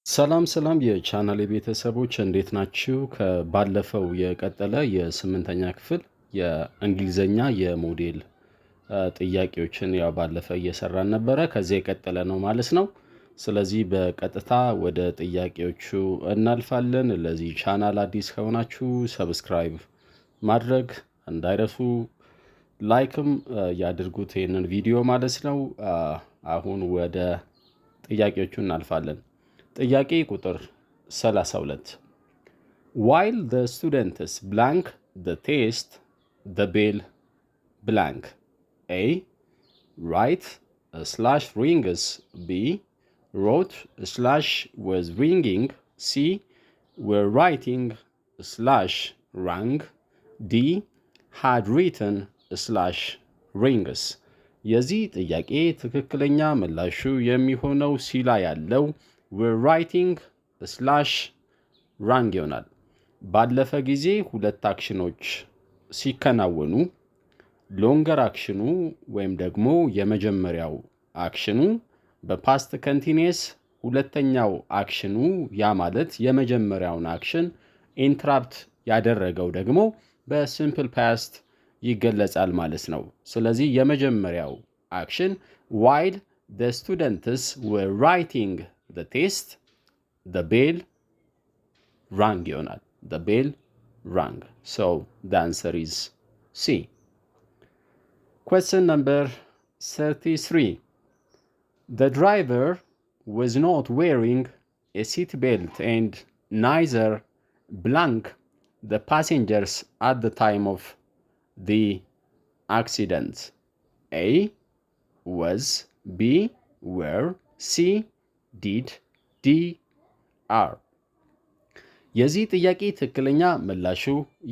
ሰላም የቻናሌ ቤተሰቦች እንዴት ናችሁ? ከባለፈው የቀጠለ የስምንተኛ ክፍል የእንግሊዘኛ የሞዴል ጥያቄዎችን ያው ባለፈ እየሰራን ነበረ። ከዚህ የቀጠለ ነው ማለት ነው። ስለዚህ በቀጥታ ወደ ጥያቄዎቹ እናልፋለን። ለዚህ ቻናል አዲስ ከሆናችሁ ሰብስክራይብ ማድረግ እንዳይረሱ፣ ላይክም ያድርጉት ይህንን ቪዲዮ ማለት ነው። አሁን ወደ ጥያቄዎቹ እናልፋለን። ጥያቄ ቁጥር 32 while the students blank the test the bell blank a write /rings b wrote /was ringing c were writing /rang d had written /rings የዚህ ጥያቄ ትክክለኛ ምላሹ የሚሆነው ሲ ላይ ያለው we're writing /rang ይሆናል። ባለፈ ጊዜ ሁለት አክሽኖች ሲከናወኑ ሎንገር አክሽኑ ወይም ደግሞ የመጀመሪያው አክሽኑ በፓስት ኮንቲኒየስ፣ ሁለተኛው አክሽኑ ያ ማለት የመጀመሪያውን አክሽን ኢንትራፕት ያደረገው ደግሞ በሲምፕል ፓስት ይገለጻል ማለት ነው። ስለዚህ የመጀመሪያው አክሽን while the students were writing the test the bell rang ይሆናል። the bell rang. So the answer is C. Question number 33. The driver was not wearing a seat belt and neither blank the passengers at the time of the accident. A was, B were, C did, D are. የዚህ ጥያቄ ትክክለኛ ምላሹ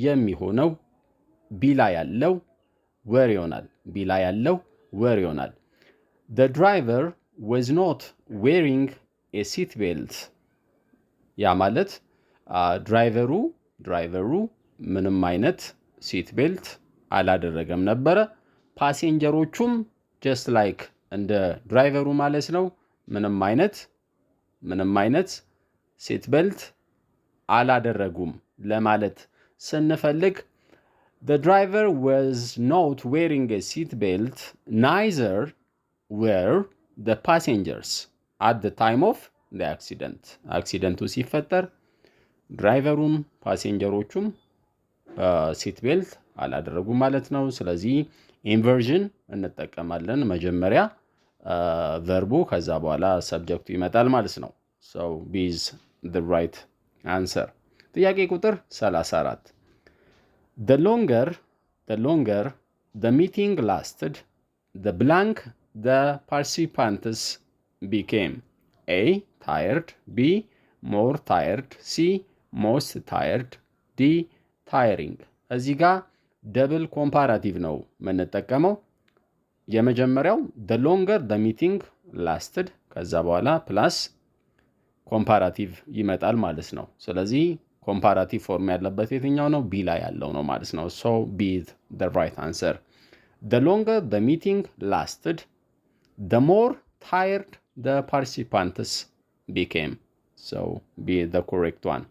የሚሆነው ቢ ላይ ያለው ወር ይሆናል። ቢ ላይ ያለው ወር ይሆናል። The driver was not wearing a seat belt ያ ማለት ድራይቨሩ ምንም አይነት ሲት ቤልት አላደረገም ነበረ። ፓሴንጀሮቹም ጀስት ላይክ እንደ ድራይቨሩ ማለት ነው ምንም አይነት ሲት ቤልት አላደረጉም ለማለት ስንፈልግ the driver was not wearing a seat belt, neither were the passengers at the time of the accident. አክሲደንቱ ሲፈጠር ድራይቨሩም ፓሴንጀሮቹም ሲት ቤልት አላደረጉም ማለት ነው። ስለዚህ ኢንቨርዥን እንጠቀማለን። መጀመሪያ ቨርቡ ከዛ በኋላ ሰብጀክቱ ይመጣል ማለት ነው። So B is the right answer. ጥያቄ ቁጥር 34. The longer the meeting lasted, the blank the participants became. A tired, B more tired, C most tired, D tiring. እዚህ ጋር ደብል ኮምፓራቲቭ ነው የምንጠቀመው። የመጀመሪያው the longer the meeting lasted ከዛ በኋላ ፕላስ ኮምፓራቲቭ ይመጣል ማለት ነው። ስለዚህ ኮምፓራቲቭ ፎርም ያለበት የትኛው ነው? ቢ ላይ ያለው ነው ማለት ነው። So B is the right answer. The longer the meeting lasted, the more tired the participants became. So B is the correct one.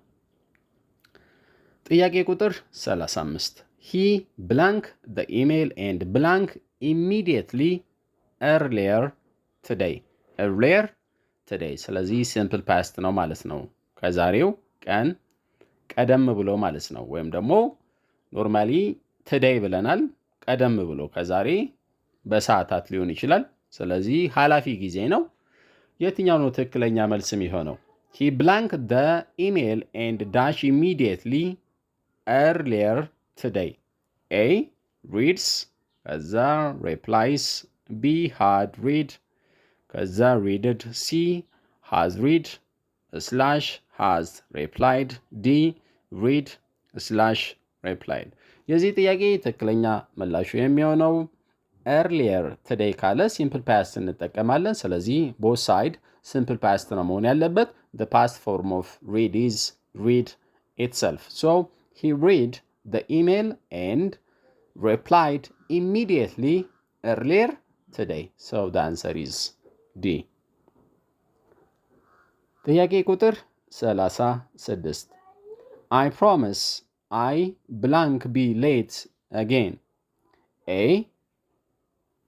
ጥያቄ ቁጥር 35. He blank the email and blank immediately earlier today. Earlier today. ስለዚህ simple past ነው ማለት ነው። ከዛሬው ቀን ቀደም ብሎ ማለት ነው። ወይም ደግሞ ኖርማሊ today ብለናል። ቀደም ብሎ ከዛሬ በሰዓታት ሊሆን ይችላል። ስለዚህ ኃላፊ ጊዜ ነው። የትኛው ነው ትክክለኛ መልስ የሚሆነው? He blanked the email and dash immediately earlier today. A reads ከዛ replies, B had read ከዛ readed, C has read /has replied, D read /replied. የዚህ ጥያቄ ትክክለኛ ምላሹ የሚሆነው earlier today ካለ simple past እንጠቀማለን። ስለዚህ both side simple past ነው መሆን ያለበት። The past form of read is read itself. So he read the email and replied immediately earlier today. So the answer is D. ጥያቄ ቁጥር 36 I promise I blank be late again. A.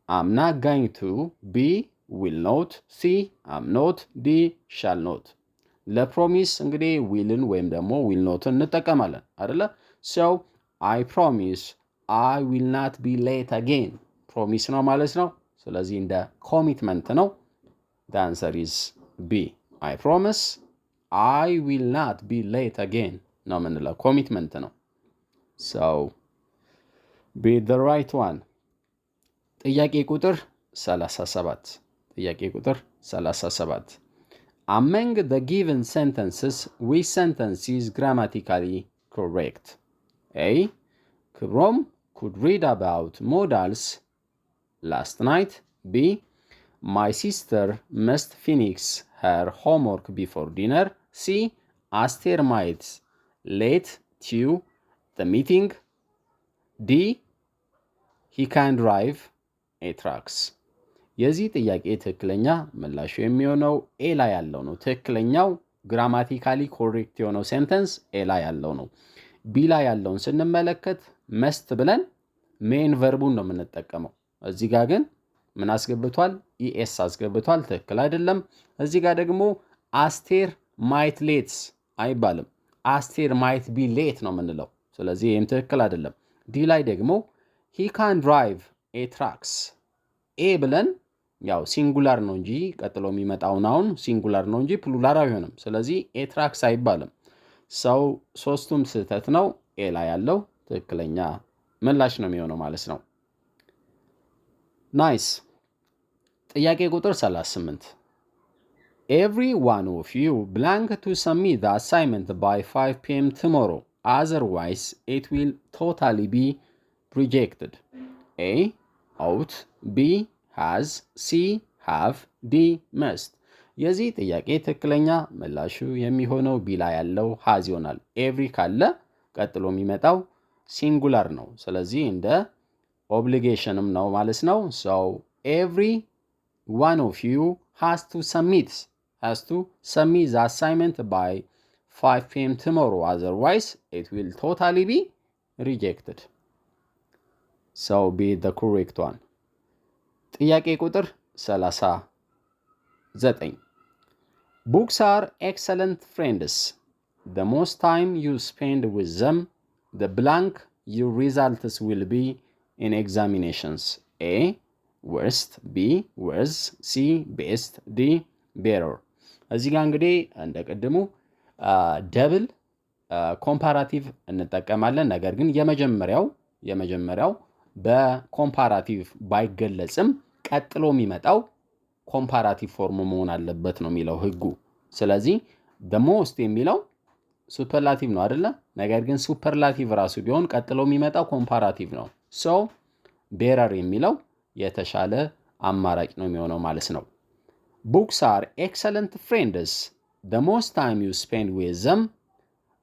I'm not going to. B. will not. C. I'm not. D. shall not. ለፕሮሚስ እንግዲህ ዊልን ወይም ደግሞ ዊል ኖትን እንጠቀማለን አይደለ? ሰው አይ ፕሮሚስ አይ ዊል ናት ቢ ሌት አጌን ፕሮሚስ ነው ማለት ነው። ስለዚህ እንደ ኮሚትመንት ነው። the answer is B. I promise I will not be late again ነው የምንለው ኮሚትመንት ነው። so be the right one. ጥያቄ ቁጥር 37 ጥያቄ ቁጥር 37 Among the given sentences, which sentence is grammatically correct? A. Krom could read about modals last night. B. My sister must finish her homework before dinner. C. Aster might late to the meeting. D. He can drive a trucks. የዚህ ጥያቄ ትክክለኛ ምላሹ የሚሆነው ኤ ላይ ያለው ነው። ትክክለኛው ግራማቲካሊ ኮሬክት የሆነው ሴንተንስ ኤ ላይ ያለው ነው። ቢ ላይ ያለውን ስንመለከት መስት ብለን ሜን ቨርቡን ነው የምንጠቀመው። እዚህ ጋር ግን ምን አስገብቷል? ኢኤስ አስገብቷል። ትክክል አይደለም። እዚህ ጋር ደግሞ አስቴር ማይት ሌትስ አይባልም። አስቴር ማይት ቢ ሌት ነው የምንለው። ስለዚህ ይህም ትክክል አይደለም። ዲ ላይ ደግሞ ሂ ካን ድራይቭ ኤ ትራክስ ኤ ብለን ያው ሲንጉላር ነው እንጂ ቀጥሎ የሚመጣው ናውን ሲንጉላር ነው እንጂ ፕሉራል አይሆንም። ስለዚህ ኤ ትራክስ አይባልም። ሰው ሶስቱም ስህተት ነው። ኤ ላይ ያለው ትክክለኛ ምላሽ ነው የሚሆነው ማለት ነው። ናይስ። ጥያቄ ቁጥር 38 Every one of you blank to submit the assignment by 5 p.m. tomorrow. Otherwise, it will totally be rejected. A. Ought. B. has. C. have. D. must. የዚህ ጥያቄ ትክክለኛ ምላሹ የሚሆነው ቢ ላይ ያለው has ይሆናል። ኤቭሪ ካለ ቀጥሎ የሚመጣው ሲንጉላር ነው። ስለዚህ እንደ ኦብሊጌሽንም ነው ማለት ነው። so every one of you has to submit the assignment by 5 p.m. tomorrow. Otherwise, it will totally be rejected. So be the correct one. ጥያቄ ቁጥር 39 Books are excellent friends. The most time you spend with them, the blank your results will be in examinations. A. worst. B. worse. C. best. D. better. እዚህ ጋር እንግዲህ እንደቀድሙ ደብል ኮምፓራቲቭ እንጠቀማለን። ነገር ግን የመጀመሪያው በኮምፓራቲቭ ባይገለጽም ቀጥሎ የሚመጣው ኮምፓራቲቭ ፎርም መሆን አለበት ነው የሚለው ህጉ። ስለዚህ the most የሚለው ሱፐርላቲቭ ነው አይደለ? ነገር ግን ሱፐርላቲቭ ራሱ ቢሆን ቀጥሎ የሚመጣው ኮምፓራቲቭ ነው። so better የሚለው የተሻለ አማራጭ ነው የሚሆነው ማለት ነው። Books are excellent friends. The most time you spend with them,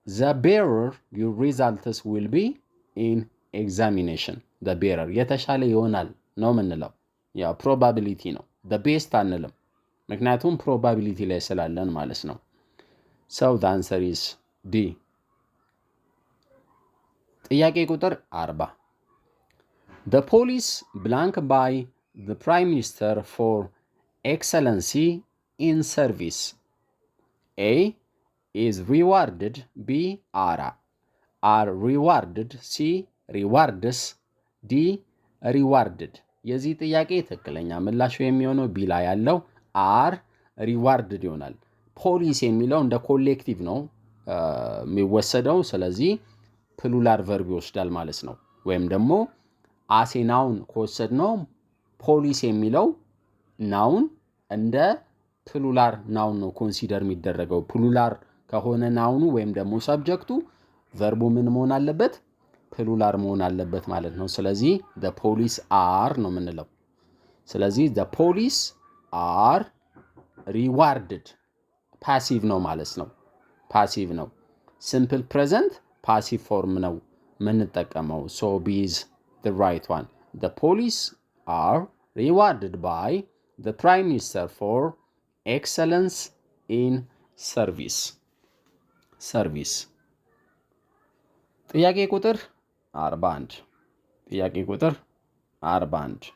the better your results will be in examination. The better የተሻለ ይሆናል ነው የምንለው። ያ ፕሮባቢሊቲ ነው። the best አንልም፣ ምክንያቱም ፕሮባቢሊቲ ላይ ስላለን ማለት ነው። so the answer is D. ጥያቄ ቁጥር 40 The police blank by the Prime Minister for excellency in service. A. is rewarded. B. are rewarded. C. rewards. D. rewarded. የዚህ ጥያቄ ትክክለኛ ምላሹ የሚሆነው ቢ ላይ ያለው are rewarded ይሆናል። ፖሊስ የሚለው እንደ ኮሌክቲቭ ነው የሚወሰደው። ስለዚህ ፕሉራል ቨርብ ይወስዳል ማለት ነው። ወይም ደግሞ አሴ ናውን ከወሰድ ነው ፖሊስ የሚለው ናውን እንደ ፕሉራል ናውን ነው ኮንሲደር የሚደረገው። ፕሉራል ከሆነ ናውኑ ወይም ደግሞ ሰብጀክቱ ቨርቡ ምን መሆን አለበት? ፕሉራል መሆን አለበት ማለት ነው። ስለዚህ the police are ነው የምንለው። ስለዚህ the police are rewarded ፓሲቭ ነው ማለት ነው። ፓሲቭ ነው። ሲምፕል ፕሬዘንት ፓሲቭ ፎርም ነው የምንጠቀመው። so B is the right one. The police are rewarded by the Prime Minister for excellence in ሰርቪስ። ጥያቄ ቁጥር 41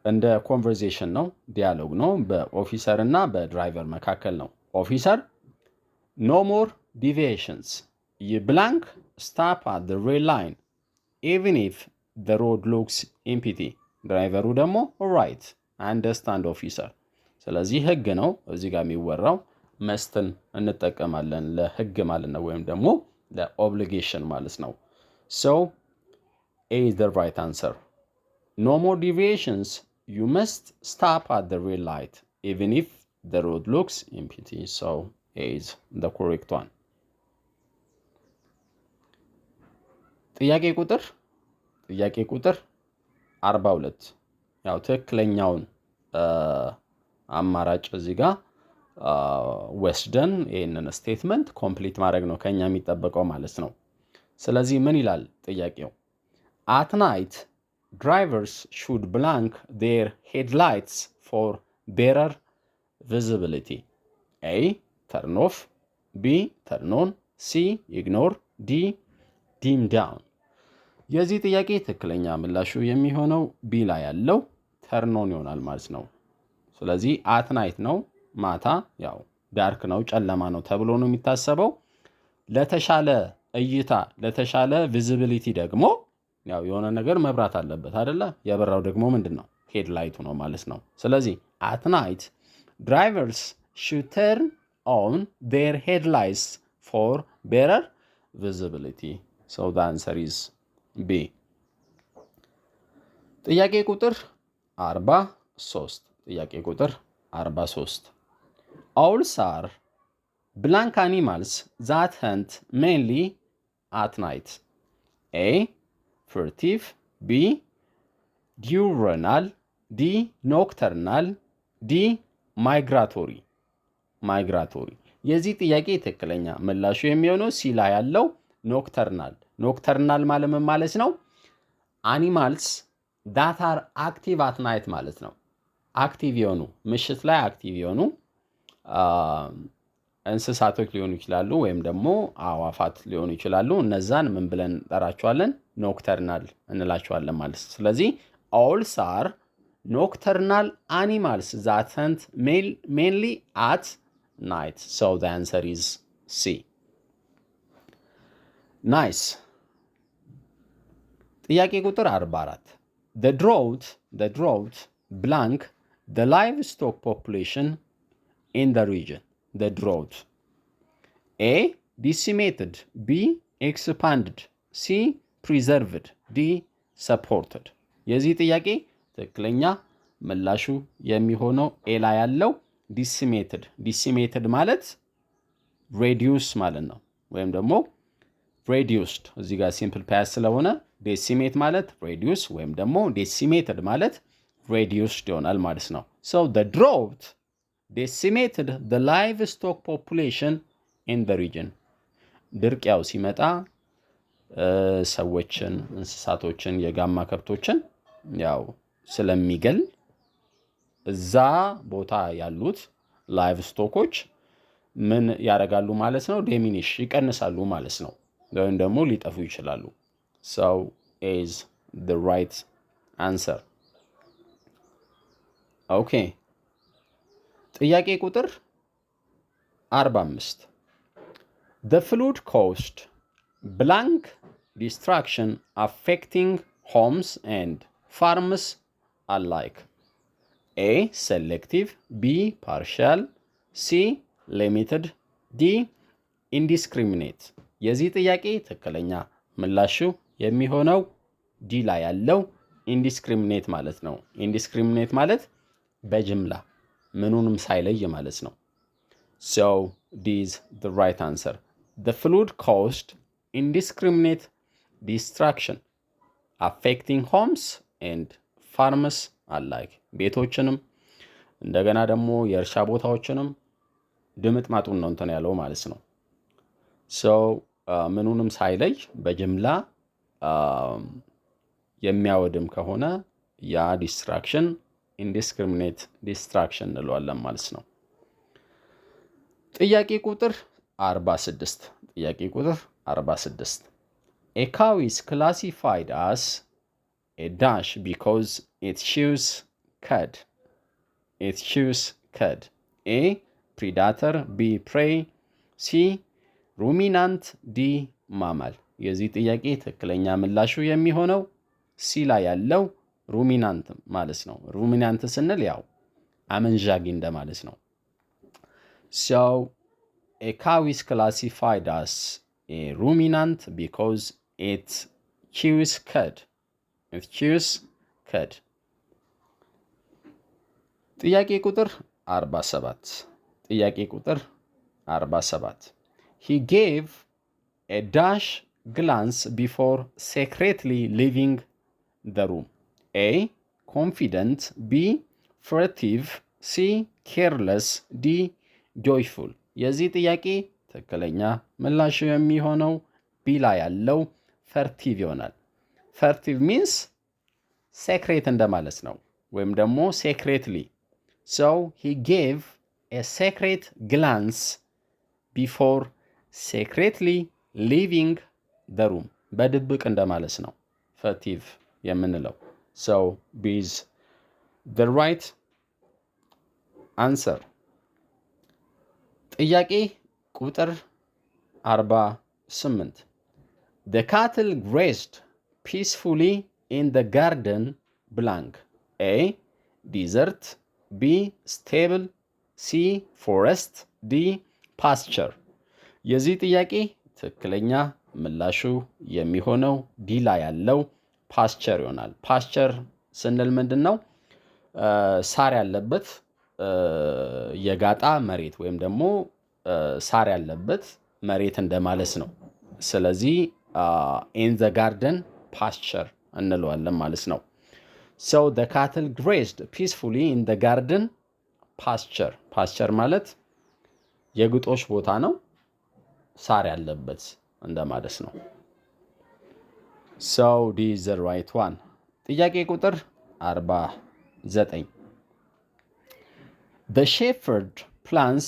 እንደ ኮንቨርሴሽን ነው፣ ዲያሎግ ነው። በኦፊሰር እና በድራይቨር መካከል ነው። ኦፊሰር no more deviations. You blank stop at the red line even if the road looks empty. ድራይቨሩ ደግሞ alright I understand officer። ስለዚህ ህግ ነው እዚህ ጋር የሚወራው። መስትን እንጠቀማለን ለህግ ማለት ነው፣ ወይም ደግሞ ለኦብሊጌሽን ማለት ነው። So A is the right answer. No more deviations. You must stop at the red light even if the road looks empty. So A is the correct one. ጥያቄ ቁጥር 42 ያው ትክክለኛውን አማራጭ እዚህ ጋር ወስደን ይህንን ስቴትመንት ኮምፕሊት ማድረግ ነው ከኛ የሚጠበቀው ማለት ነው። ስለዚህ ምን ይላል ጥያቄው? At night, drivers should blank their headlights for better visibility. A. Turn off. B. Turn on. C. Ignore. D. Dim down. የዚህ ጥያቄ ትክክለኛ ምላሹ የሚሆነው ቢ ላይ ያለው ተርን ኦን ይሆናል ማለት ነው። ስለዚህ አት ናይት ነው፣ ማታ ያው ዳርክ ነው፣ ጨለማ ነው ተብሎ ነው የሚታሰበው። ለተሻለ እይታ ለተሻለ ቪዚቢሊቲ ደግሞ ያው የሆነ ነገር መብራት አለበት አይደለ? የበራው ደግሞ ምንድነው? ሄድላይቱ ነው ማለት ነው። ስለዚህ at night drivers should turn on their headlights for better visibility. So the answer is B. ጥያቄ ቁጥር 43 Owls are blank animals that hunt mainly at night. A. Furtive. B. Diurnal. D. Nocturnal. D. Migratory. የዚህ ጥያቄ ትክክለኛ ምላሹ የሚሆነው ሲ ላይ ያለው ኖክተርናል ማለት ምን ማለት ነው? አኒማልስ that are active at night ማለት ነው። አክቲቭ የሆኑ ምሽት ላይ አክቲቭ የሆኑ እንስሳቶች ሊሆኑ ይችላሉ፣ ወይም ደግሞ አዋፋት ሊሆኑ ይችላሉ። እነዛን ምን ብለን እንጠራቸዋለን? ኖክተርናል እንላቸዋለን ማለት ነው። ስለዚህ owls are nocturnal animals that hunt mainly at night. So the answer is C. Nice. ጥያቄ ቁጥር 44 The drought blank the livestock population in the region. The drought. A. Decimated. B. Expanded. C. Preserved. D. Supported. የዚህ ጥያቄ ትክክለኛ ምላሹ የሚሆነው ኤ ላይ ያለው ዲሲሜትድ ማለት ሬዲዩስ ማለት ነው፣ ወይም ደግሞ ሬዲዩስድ። እዚህ ጋር ሲምፕል ፓስ ስለሆነ ዴሲሜት ማለት ሬዲዩስ ወይም ደግሞ ዴሲሜትድ ማለት ሬዲዩስድ ይሆናል ማለት ነው። So the drought decimated the livestock population in the region. ድርቅ ያው ሲመጣ ሰዎችን፣ እንስሳቶችን፣ የጋማ ከብቶችን ያው ስለሚገል እዛ ቦታ ያሉት ላይቭ ስቶኮች ምን ያደርጋሉ ማለት ነው? ዲሚኒሽ ይቀንሳሉ ማለት ነው፣ ወይም ደግሞ ሊጠፉ ይችላሉ። So is the right answer. Okay. ጥያቄ ቁጥር 45 The flood caused blank destruction affecting homes and farms alike. A. Selective. B. Partial. C. Limited. D. Indiscriminate. የዚህ ጥያቄ ትክክለኛ ምላሹ የሚሆነው ዲ ላይ ያለው ኢንዲስክሪሚኔት ማለት ነው። ኢንዲስክሪሚኔት ማለት በጅምላ ምኑንም ሳይለይ ማለት ነው። So D is the right answer. The flood caused indiscriminate destruction affecting homes and farms alike. ቤቶችንም እንደገና ደግሞ የእርሻ ቦታዎችንም ድምጥማጡን ነው እንትን ያለው ማለት ነው። So ምኑንም ሳይለይ በጅምላ የሚያወድም ከሆነ ያ ዲስትራክሽን ኢንዲስክሪሚኔት ዲስትራክሽን እንለዋለን ማለት ነው። ጥያቄ ቁጥር 46 ጥያቄ ቁጥር 46 A cow is classified as a dash because it chews cud. It chews cud. A. Predator. B. Prey. C. Ruminant. D. Mammal. የዚህ ጥያቄ ትክክለኛ ምላሹ የሚሆነው ሲ ላይ ያለው ሩሚናንት ማለት ነው። ሩሚናንት ስንል ያው አመንዣጊ እንደማለት ነው። So a cow is classified as a ruminant because it chews cud. It chews cud. ጥያቄ ቁጥር 47 ጥያቄ ቁጥር 47 He gave a dash glance before secretly leaving the room. A. Confident. B. Furtive. C. Careless. D. Joyful. የዚህ ጥያቄ ትክክለኛ ምላሹ የሚሆነው ቢ ላይ ያለው ፈርቲቭ ይሆናል። ፈርቲቭ ሚንስ ሴክሬት እንደማለት ነው፣ ወይም ደግሞ ሴክሬትሊ። So he gave a secret glance before secretly leaving the room. በድብቅ እንደማለት ነው ፈርቲቭ የምንለው። So B is the right answer. ጥያቄ ቁጥር 48 The cattle grazed peacefully in the garden blank. A. Desert. B. Stable. C. Forest. D. Pasture. የዚህ ጥያቄ ትክክለኛ ምላሹ የሚሆነው ዲ ላይ ያለው ፓስቸር ይሆናል። ፓስቸር ስንል ምንድን ነው? ሳር ያለበት የጋጣ መሬት ወይም ደግሞ ሳር ያለበት መሬት እንደማለት ነው። ስለዚህ ኢን ዘ ጋርደን ፓስቸር እንለዋለን ማለት ነው። So the cattle grazed peacefully in the garden pasture. ፓስቸር ማለት የግጦሽ ቦታ ነው፣ ሳር ያለበት እንደማለት ነው። So this is the right one. ጥያቄ ቁጥር 49 The shepherd plans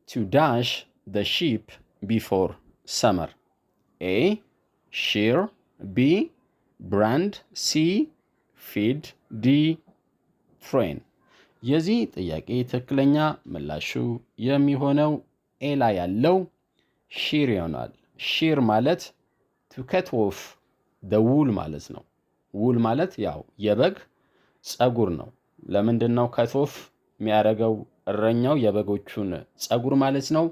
to dash the sheep before summer. A. Shear. B. Brand. C. Feed. D. Train. የዚህ ጥያቄ ትክክለኛ ምላሹ የሚሆነው ኤ ላይ ያለው ሺር ይሆናል። ሺር ማለት to cut off the wool ማለት ነው። ውል ማለት ያው የበግ ጸጉር ነው። ለምንድን ነው cut off የሚያደርገው እረኛው የበጎቹን ጸጉር ማለት ነው?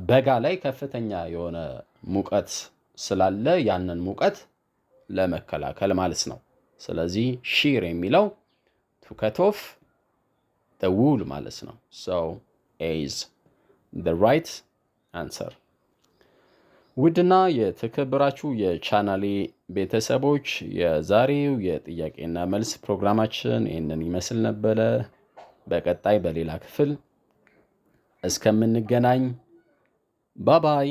በጋ ላይ ከፍተኛ የሆነ ሙቀት ስላለ ያንን ሙቀት ለመከላከል ማለት ነው። ስለዚህ ሺር የሚለው to cut off the wool ማለት ነው። So A is the right answer. ውድና የተከበራችሁ የቻናሌ ቤተሰቦች የዛሬው የጥያቄና መልስ ፕሮግራማችን ይህንን ይመስል ነበረ። በቀጣይ በሌላ ክፍል እስከምንገናኝ ባባይ